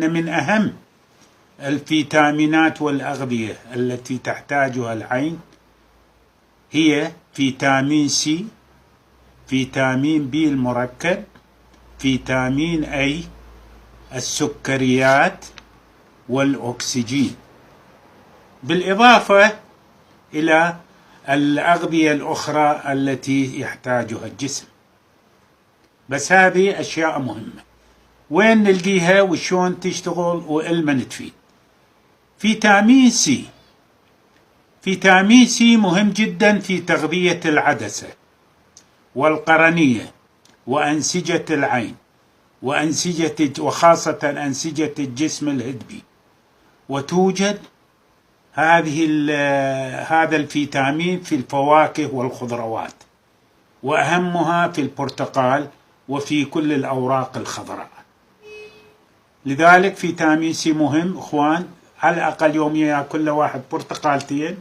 من أهم الفيتامينات والأغذية التي تحتاجها العين هي فيتامين سي، فيتامين بي المركب، فيتامين أي، السكريات، والأكسجين، بالإضافة إلى الأغذية الأخرى التي يحتاجها الجسم. بس هذه أشياء مهمة، وين نلقيها وشون تشتغل وإلمن تفيد. فيتامين سي، فيتامين سي مهم جدا في تغذية العدسة والقرنية وأنسجة العين وخاصة أنسجة الجسم الهدبي. وتوجد هذا الفيتامين في الفواكه والخضروات، وأهمها في البرتقال وفي كل الأوراق الخضراء. لذلك فيتامين سي مهم إخوان، على الأقل يوميا يأكل له واحد برتقالتين،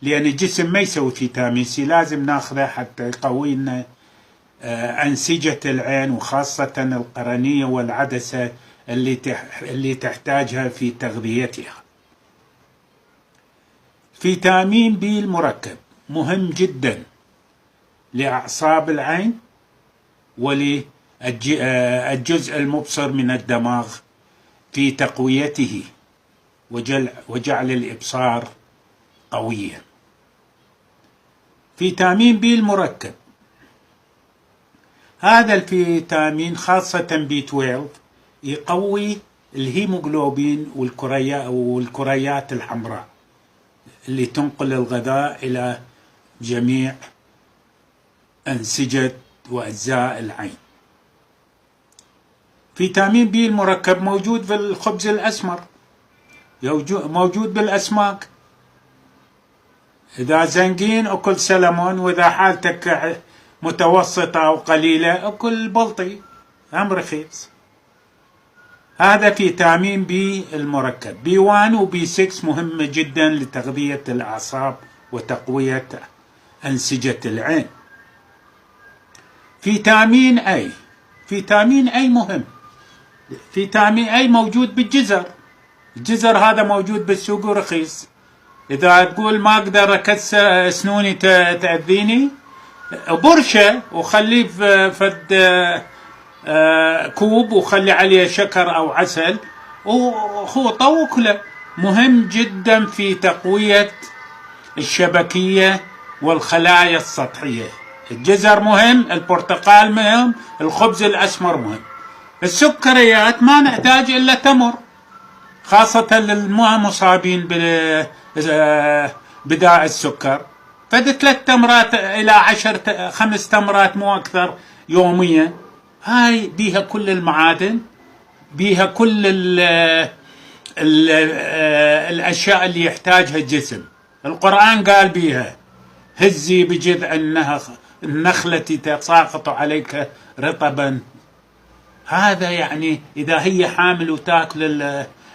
لأن الجسم ما يسوي فيتامين سي، لازم ناخذه حتى يقوي لنا أنسجة العين وخاصة القرنية والعدسة اللي تحتاجها في تغذيتها. فيتامين بي المركب مهم جدا لأعصاب العين وللجزء المبصر من الدماغ في تقويته وجعل الإبصار قويا. فيتامين بي المركب، هذا الفيتامين خاصة بي 12 يقوي الهيموغلوبين والكريات الحمراء اللي تنقل الغذاء إلى جميع أنسجة وأجزاء العين. فيتامين بي المركب موجود في الخبز الأسمر، موجود بالأسماك. إذا زنقين أكل سلمون، وإذا حالتك متوسطة أو قليلة أكل بلطي، هم رخيص. هذا فيتامين بي المركب. بي 1 وبي 6 مهمة جدا لتغذية الأعصاب وتقوية أنسجة العين. فيتامين أي، فيتامين أي مهم. فيتامين أي موجود بالجزر، الجزر هذا موجود بالسوق ورخيص. إذا تقول ما أقدر أكسر أسنوني تأذيني، برشة وخليه في فد كوب وخلي عليه شكر أو عسل وخوطه وكله. مهم جدا في تقوية الشبكية والخلايا السطحية. الجزر مهم، البرتقال مهم، الخبز الأسمر مهم. السكريات ما نحتاج إلا تمر، خاصة للمصابين بداء السكر، فد 3 تمرات إلى 5 تمرات مو أكثر يوميا. هاي بيها كل المعادن، بيها كل الأشياء اللي يحتاجها الجسم. القرآن قال بيها: هزي بجذع النخلة تساقط عليك رطبا. هذا يعني إذا هي حامل وتاكل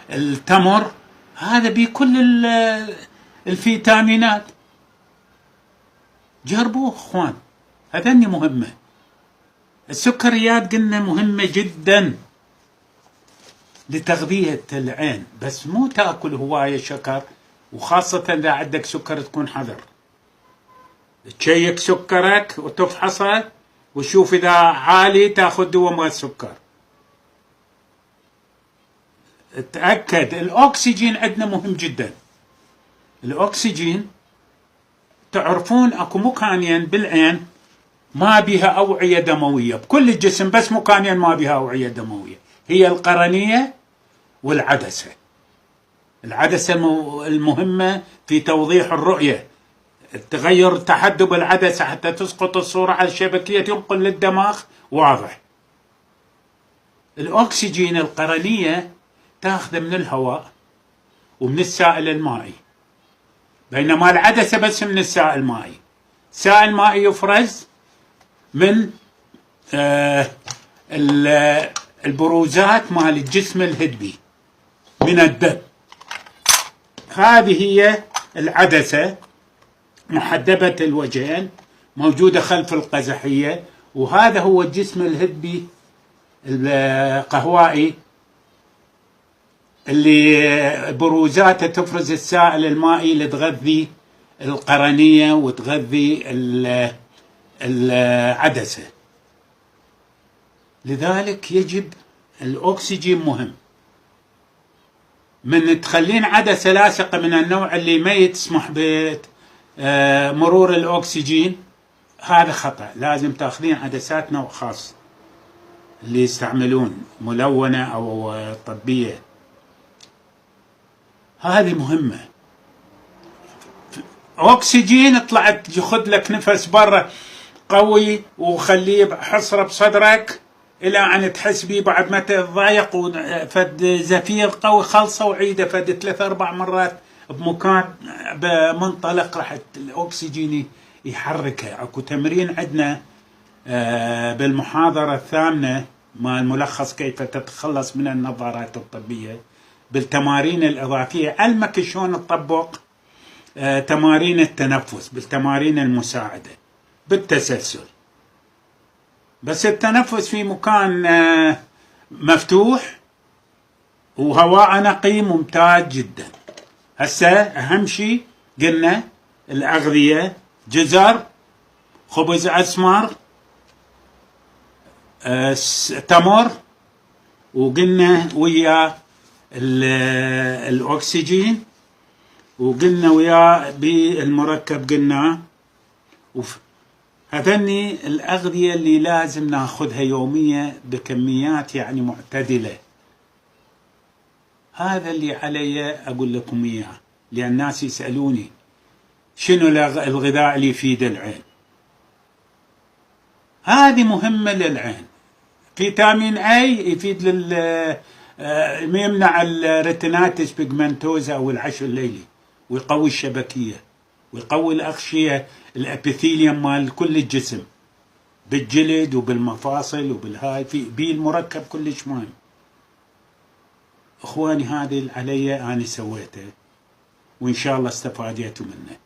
التمر، هذا بكل الفيتامينات. جربوه اخوان، هذني مهمة. السكريات قلنا مهمة جدا لتغذية العين، بس مو تأكل هواية شكر، وخاصة إذا عندك سكر تكون حذر. تشيك سكرك وتفحصه وشوف إذا عالي تأخذ دواء مال السكر. تأكد. الأكسجين عندنا مهم جدا. الأكسجين تعرفون أكو مكانين بالعين ما بها أوعية دموية، بكل الجسم بس مكانين ما بها أوعية دموية، هي القرنية والعدسة. العدسة المهمة في توضيح الرؤية، تغير تحدب العدسة حتى تسقط الصورة على الشبكية تنقل للدماغ واضح. الأكسجين القرنية تاخذ من الهواء ومن السائل المائي، بينما العدسة بس من السائل المائي. السائل المائي يفرز من البروزات مال الجسم الهدبي من الدم. هذه هي العدسة محدبة الوجهين، موجودة خلف القزحية، وهذا هو الجسم الهدبي القهوائي اللي بروزاته تفرز السائل المائي اللي تغذي القرنية وتغذي العدسة. لذلك يجب الأكسجين مهم. من تخلين عدسة لاصقة من النوع اللي ما يسمح بمرور الأكسجين، هذا خطأ. لازم تاخذين عدسات نوع خاص اللي يستعملون ملونة أو طبية. هذه مهمة. أكسجين طلعت ياخذ لك نفس برا قوي وخليه حصره بصدرك إلى أن تحس بيه بعد ما تضايق وفد زفير قوي خلصه وعيده فد 3-4 مرات بمكان بمنطلق راح الأكسجين يحركه. أكو تمرين عندنا بالمحاضرة الثامنة مال ملخص كيف تتخلص من النظارات الطبية، بالتمارين الإضافية علمك شلون تطبق تمارين التنفس بالتمارين المساعدة بالتسلسل. بس التنفس في مكان مفتوح وهواء نقي ممتاز جدا. هسه أهم شيء قلنا الأغذية، جزر، خبز أسمر، تمر، وقلنا ويا الأكسجين، وقلنا ويا بالمركب قلنا. هذني الأغذية اللي لازم ناخذها يوميا بكميات يعني معتدلة. هذا اللي علي أقول لكم إياه، لأن الناس يسألوني شنو الغذاء اللي يفيد العين. هذه مهمة للعين. فيتامين أي يفيد يمنع الريتينايتس بيجمنتوزا أو العشر الليلي، ويقوي الشبكية، ويقوي الأغشية الأبيثيليوم مال كل الجسم بالجلد وبالمفاصل وبالهاي. في المركب كلش مهم. اخواني هذه اللي علي أنا سويته، وإن شاء الله استفاديتوا منه.